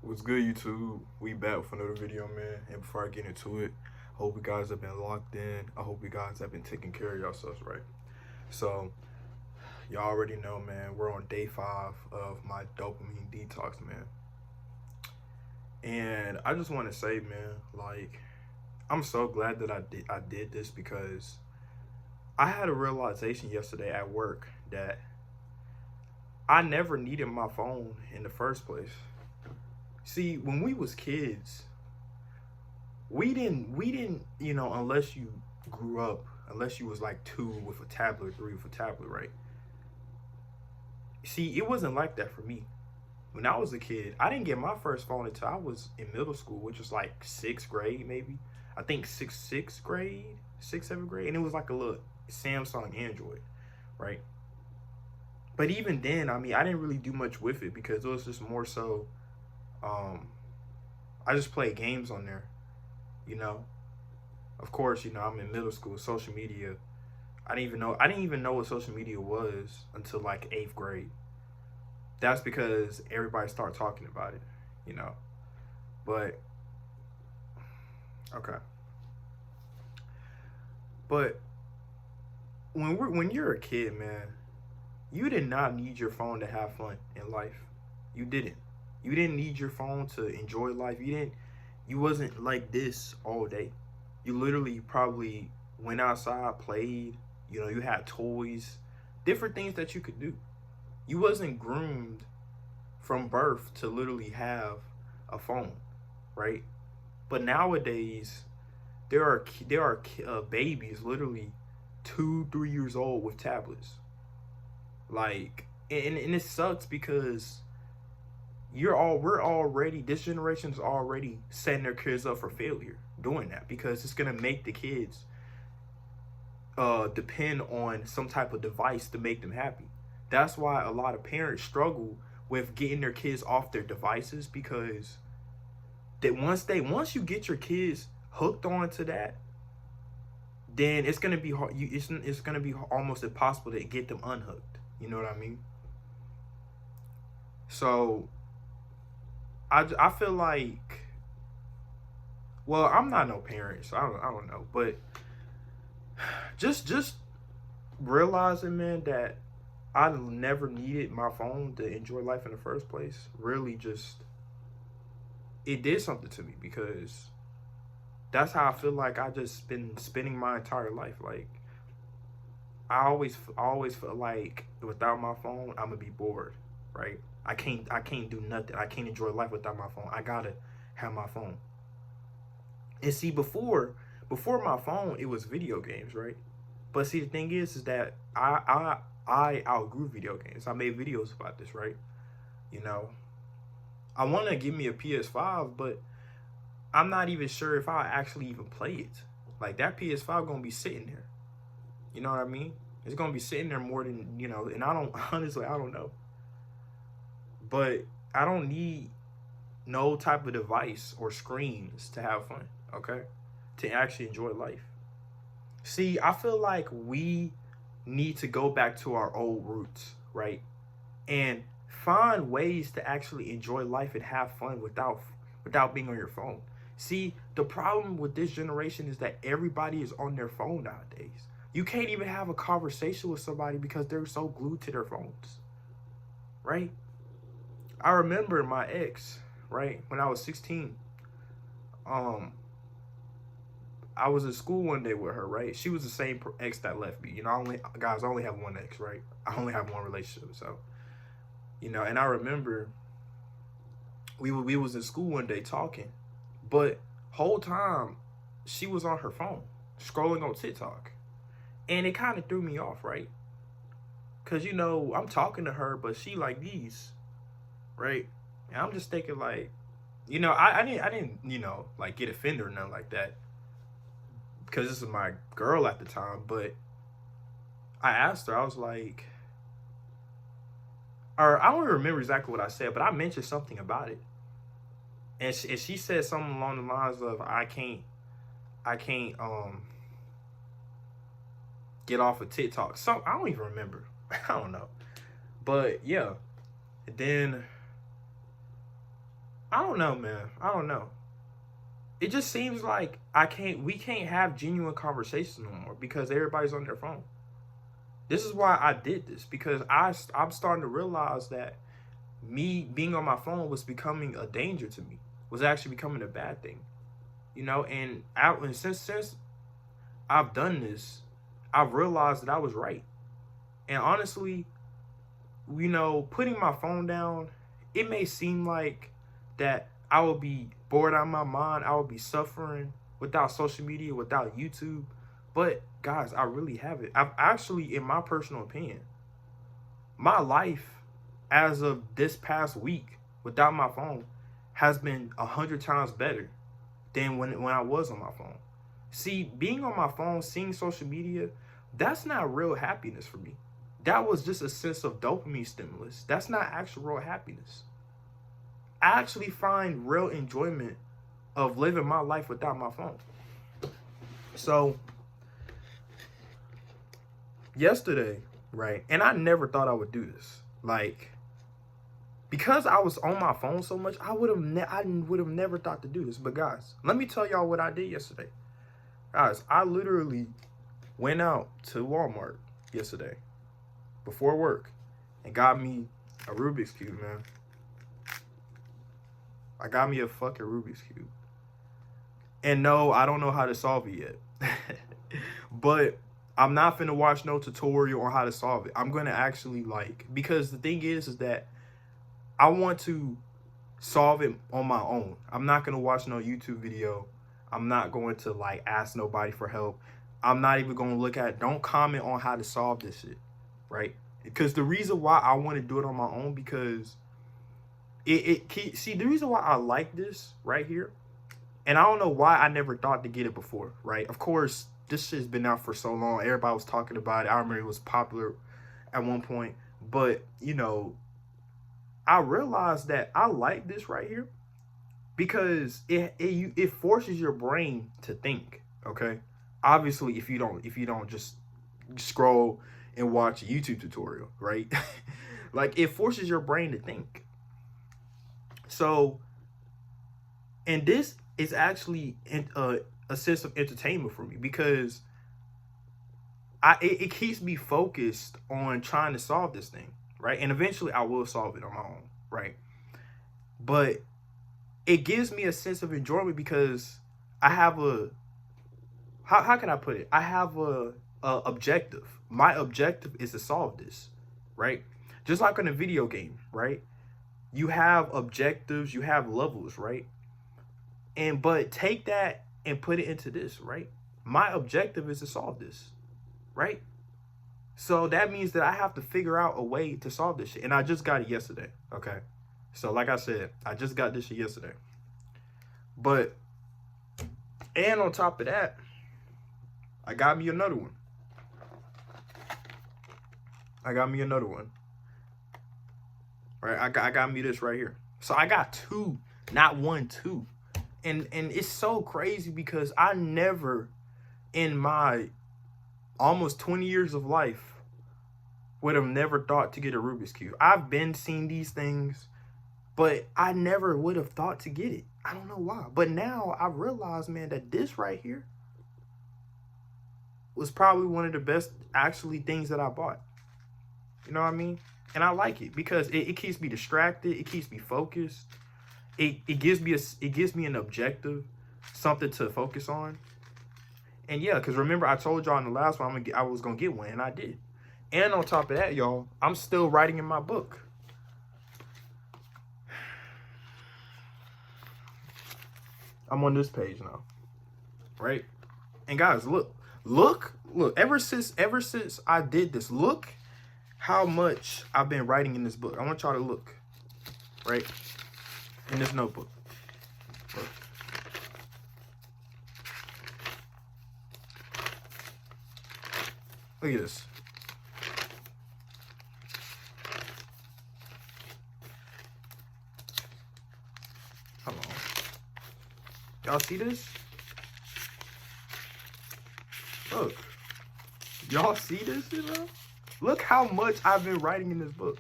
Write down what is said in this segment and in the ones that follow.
What's good, YouTube? We back with another video, man. And before I get into it, I hope you guys have been locked in. I hope you guys have been taking care of yourselves, right? So, y'all already know, man, we're on day 5 of my dopamine detox, man. And I just want to say, man, like, I'm so glad that I did this because I had a realization yesterday at work that I never needed my phone in the first place. See, when we was kids, we didn't unless you grew up, unless you was like 2 with a tablet, 3 with a tablet, right? See, it wasn't like that for me. When I was a kid, I didn't get my first phone until I was in middle school, which was like 6th grade, maybe. I think sixth grade, 7th grade, and it was like a little Samsung Android, right? But even then, I mean, I didn't really do much with it because it was just more so, um, I just played games on there, you know. Of course, I'm in middle school. Social media, I didn't even know what social media was until like 8th grade. That's because everybody started talking about it. But okay. But when you're a kid, man, you did not need your phone to have fun in life. You didn't. You didn't need your phone to enjoy life. You wasn't like this all day. You literally probably went outside, played, you had toys, different things that you could do. You wasn't groomed from birth to literally have a phone, right? But nowadays, there are babies literally 2, 3 years old with tablets. Like, and it sucks because we're already, this generation is already setting their kids up for failure doing that, because it's gonna make the kids depend on some type of device to make them happy. That's why a lot of parents struggle with getting their kids off their devices, because that once you get your kids hooked onto that, then it's gonna be hard. It's gonna be almost impossible to get them unhooked. You know what I mean? So I feel like, well, I'm not no parent, so I don't know, but just realizing, man, that I never needed my phone to enjoy life in the first place, really just, it did something to me, because that's how I feel like I just been spending my entire life. Like, I always feel like without my phone, I'm gonna be bored, right? I can't do nothing. I can't enjoy life without my phone. I gotta have my phone. And see, before my phone, it was video games, right? But see, the thing is that I outgrew video games. I made videos about this, right? You know, I want to give me a PS5, but I'm not even sure if I actually even play it. Like, that PS5 gonna be sitting there. You know what I mean? It's gonna be sitting there more than, and I don't honestly, I don't know. But I don't need no type of device or screens to have fun, okay? To actually enjoy life. See, I feel like we need to go back to our old roots, right? And find ways to actually enjoy life and have fun without being on your phone. See, the problem with this generation is that everybody is on their phone nowadays. You can't even have a conversation with somebody because they're so glued to their phones, right? I remember my ex, right, when I was 16. Um, I was in school one day with her, right? She was the same ex that left me. I only have one ex, right? I only have one relationship, so And I remember we was in school one day talking, but whole time she was on her phone scrolling on TikTok, and it kind of threw me off, right? Cause I'm talking to her, but she like these, right? And I'm just thinking like, I didn't like get offended or nothing like that, because this is my girl at the time. But I asked her, I was like, or I don't even remember exactly what I said, but I mentioned something about it, and she said something along the lines of, I can't get off of TikTok. So I don't even remember. I don't know, but yeah. And then I don't know, man. I don't know. It just seems like we can't have genuine conversations no more because everybody's on their phone. This is why I did this, because I'm starting to realize that me being on my phone was becoming a danger to me, was actually becoming a bad thing, you know. And since I've done this, I've realized that I was right. And honestly, you know, putting my phone down, it may seem like that I will be bored out of my mind, I will be suffering without social media, without YouTube. But guys, I really have it. I've actually, in my personal opinion, my life as of this past week without my phone has been 100 times better than when I was on my phone. See, being on my phone, seeing social media, that's not real happiness for me. That was just a sense of dopamine stimulus. That's not actual real happiness. I actually find real enjoyment of living my life without my phone. So, yesterday, right, and I never thought I would do this. Like, because I was on my phone so much, I would have never thought to do this. But guys, let me tell y'all what I did yesterday. Guys, I literally went out to Walmart yesterday before work and got me a Rubik's Cube, man. I got me a fucking Rubik's Cube. And no, I don't know how to solve it yet. But I'm not finna watch no tutorial on how to solve it. I'm gonna actually, like, because the thing is that I want to solve it on my own. I'm not gonna watch no YouTube video. I'm not going to, like, ask nobody for help. I'm not even gonna don't comment on how to solve this shit, right? Because the reason why I want to do it on my own, because see, the reason why I like this right here, and I don't know why I never thought to get it before, right? Of course, this shit's been out for so long. Everybody was talking about it. I remember it was popular at one point. But, you know, I realized that I like this right here because it forces your brain to think, okay? Obviously, if you don't just scroll and watch a YouTube tutorial, right? Like, it forces your brain to think. So, and this is actually a sense of entertainment for me because it keeps me focused on trying to solve this thing, right? And eventually I will solve it on my own, right? But it gives me a sense of enjoyment because I have how can I put it? I have a objective. My objective is to solve this, right? Just like in a video game, right? You have objectives, you have levels, right? But take that and put it into this, right? My objective is to solve this, right? So that means that I have to figure out a way to solve this shit. And I just got it yesterday, okay? So like I said, I just got this shit yesterday. But, and on top of that, I got me another one. Right? I got me this right here. So I got two, not one, two. And it's so crazy because I never in my almost 20 years of life would have never thought to get a Rubik's Cube. I've been seeing these things, but I never would have thought to get it. I don't know why. But now I realize, man, that this right here was probably one of the best actually things that I bought. You know what I mean? And I like it because it keeps me distracted. It keeps me focused. It gives me an objective, something to focus on. And yeah, because remember I told y'all in the last one I was gonna get one, and I did. And on top of that, y'all, I'm still writing in my book. I'm on this page now, right? And guys, look. Ever since I did this, look how much I've been writing in this book. I want y'all to look, right? In this notebook. Look. Look at this. Come on. Y'all see this? Look. Y'all see this, you know? Look how much I've been writing in this book.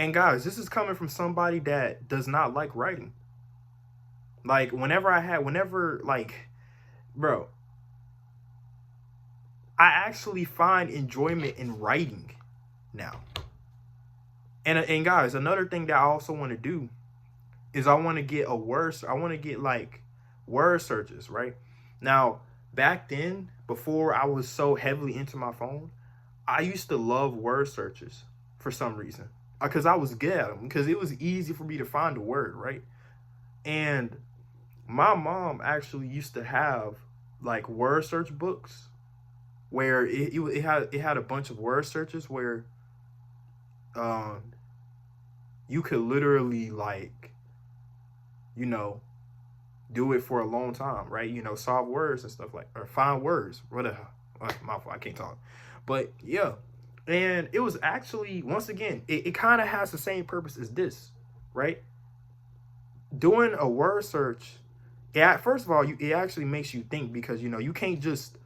And guys, this is coming from somebody that does not like writing. Like bro, I actually find enjoyment in writing now. And guys, another thing that I also want to do is I want to get like word searches, right? Now, back then, before I was so heavily into my phone, I used to love word searches for some reason. Because I was good at them. Because it was easy for me to find a word, right? And my mom actually used to have like word search books where it had a bunch of word searches where um you could literally like, you know, do it for a long time, right? You know, solve words and stuff like, or find words, whatever. My fault, I can't talk. But yeah, and it was actually, once again, it kind of has the same purpose as this, right? Doing a word search, yeah, first of all, it actually makes you think, because, you know, you can't just,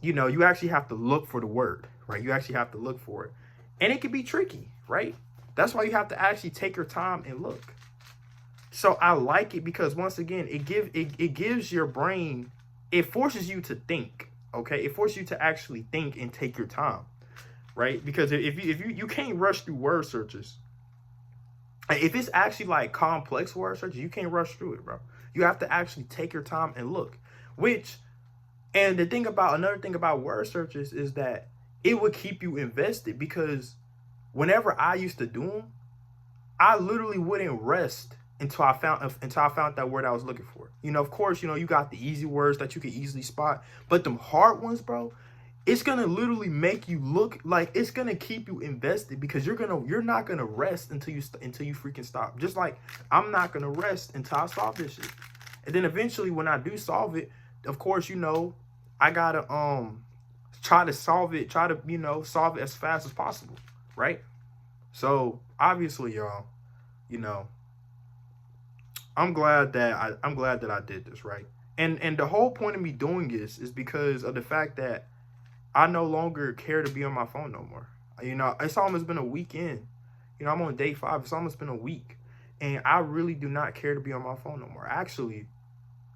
you know, you actually have to look for the word, right? You actually have to look for it. And it can be tricky, right? That's why you have to actually take your time and look. So I like it because, once again, it gives your brain, it forces you to think, okay? It forces you to actually think and take your time, right? Because if you can't rush through word searches. If it's actually like complex word searches, you can't rush through it, bro. You have to actually take your time and look. And another thing about word searches is that it would keep you invested, because whenever I used to do them, I literally wouldn't rest until I found that word I was looking for. You know, of course, you know, you got the easy words that you can easily spot, but them hard ones, bro, it's gonna literally make you look, like, it's gonna keep you invested, because you're not gonna rest until you freaking stop. Just like I'm not gonna rest until I solve this shit. And then eventually, when I do solve it, of course, you know, I gotta try to solve it as fast as possible, right? So obviously, y'all, you know, I'm glad that I did this, right? And the whole point of me doing this is because of the fact that I no longer care to be on my phone no more. You know, it's almost been a weekend. You know, I'm on day 5. It's almost been a week. And I really do not care to be on my phone no more. Actually,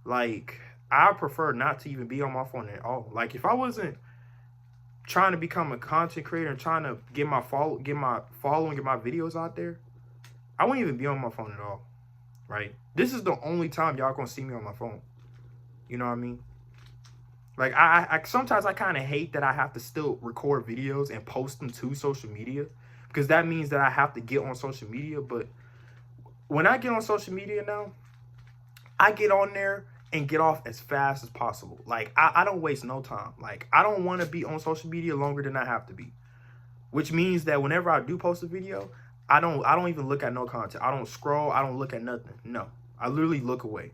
like, I prefer not to even be on my phone at all. Like, if I wasn't trying to become a content creator and trying to get my following, get my videos out there, I wouldn't even be on my phone at all, right? This is the only time y'all gonna see me on my phone. You know what I mean? Like, I sometimes I kind of hate that I have to still record videos and post them to social media, because that means that I have to get on social media. But when I get on social media now, I get on there and get off as fast as possible. Like, I don't waste no time. Like, I don't want to be on social media longer than I have to be, which means that whenever I do post a video, I don't even look at no content. I don't scroll. I don't look at nothing. No, I literally look away.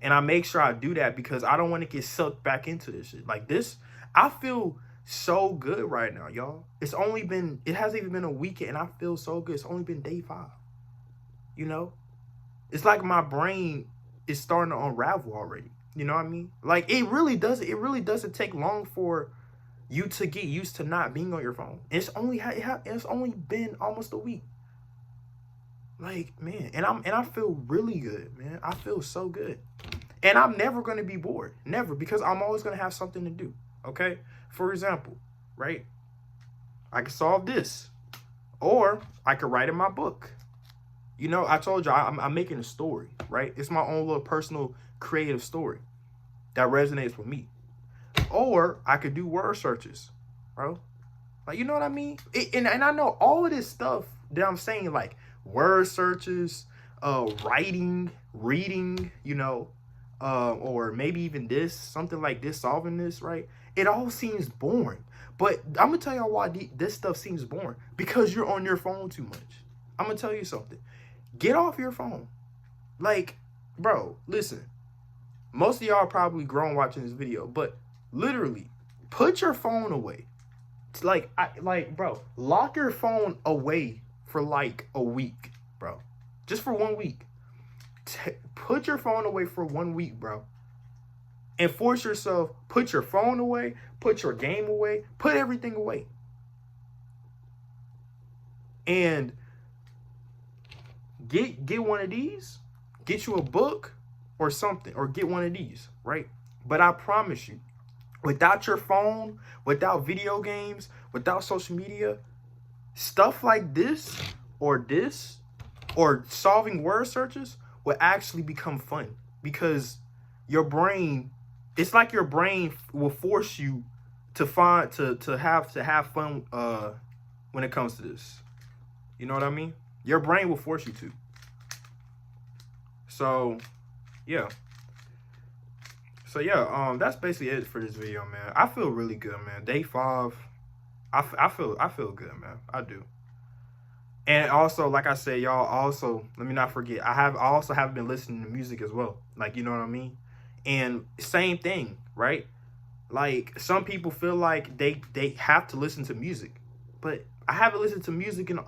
And I make sure I do that because I don't want to get sucked back into this shit. Like, this, I feel so good right now, y'all. It hasn't even been a weekend, and I feel so good. It's only been day 5. You know? It's like my brain is starting to unravel already. You know what I mean? Like, it really doesn't take long for you to get used to not being on your phone. It's only been almost a week. Like, man, and I feel really good, man. I feel so good. And I'm never going to be bored. Never, because I'm always going to have something to do. Okay? For example, right? I can solve this. Or I could write in my book. You know, I told you I'm making a story, right? It's my own little personal creative story that resonates with me. Or I could do word searches, bro. Like, you know what I mean? And I know all of this stuff that I'm saying, like word searches, writing, reading, you know, or maybe even something like this, solving this, right? It all seems boring. But I'm going to tell y'all why this stuff seems boring. Because you're on your phone too much. I'm going to tell you something. Get off your phone. Like, bro, listen. Most of y'all are probably grown watching this video, but literally, put your phone away. It's like, bro, lock your phone away for like a week, bro. Just for 1 week. Put your phone away for 1 week, bro. And force yourself, put your phone away, put your game away, put everything away. And get one of these, get you a book or something, or get one of these, right? But I promise you, without your phone, without video games, without social media, stuff like this, or solving word searches will actually become fun, because your brain, it's like your brain will force you to have fun when it comes to this. You know what I mean? Your brain will force you to. So, yeah. That's basically it for this video, man. I feel really good, man. Day 5, I feel good, man. I do. And also, like I said, y'all, also, let me not forget, I also have been listening to music as well. Like, you know what I mean? And same thing, right? Like, some people feel like they have to listen to music. But I haven't listened to music in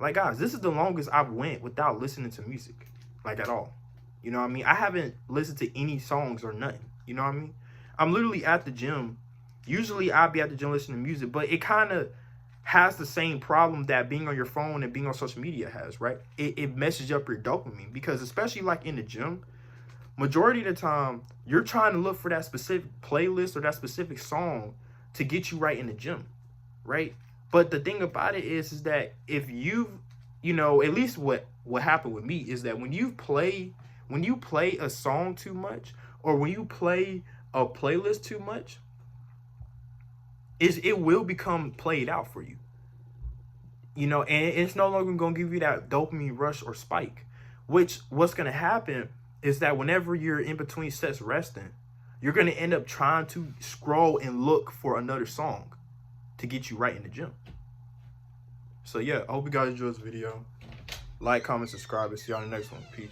like, guys, this is the longest I've went without listening to music. Like, at all. You know what I mean? I haven't listened to any songs or nothing. You know what I mean? I'm literally at the gym. Usually I'll be at the gym listening to music, but it kind of has the same problem that being on your phone and being on social media has, right? It messes up your dopamine, because especially like in the gym, majority of the time, you're trying to look for that specific playlist or that specific song to get you right in the gym, right? But the thing about it is that if you know, at least what happened with me is that when you play a song too much, or when you play a playlist too much, it will become played out for you. You know, and it's no longer going to give you that dopamine rush or spike, which what's going to happen is that whenever you're in between sets resting, you're going to end up trying to scroll and look for another song to get you right in the gym. So yeah, I hope you guys enjoyed this video. Like, comment, subscribe, and see you on the next one. Peace.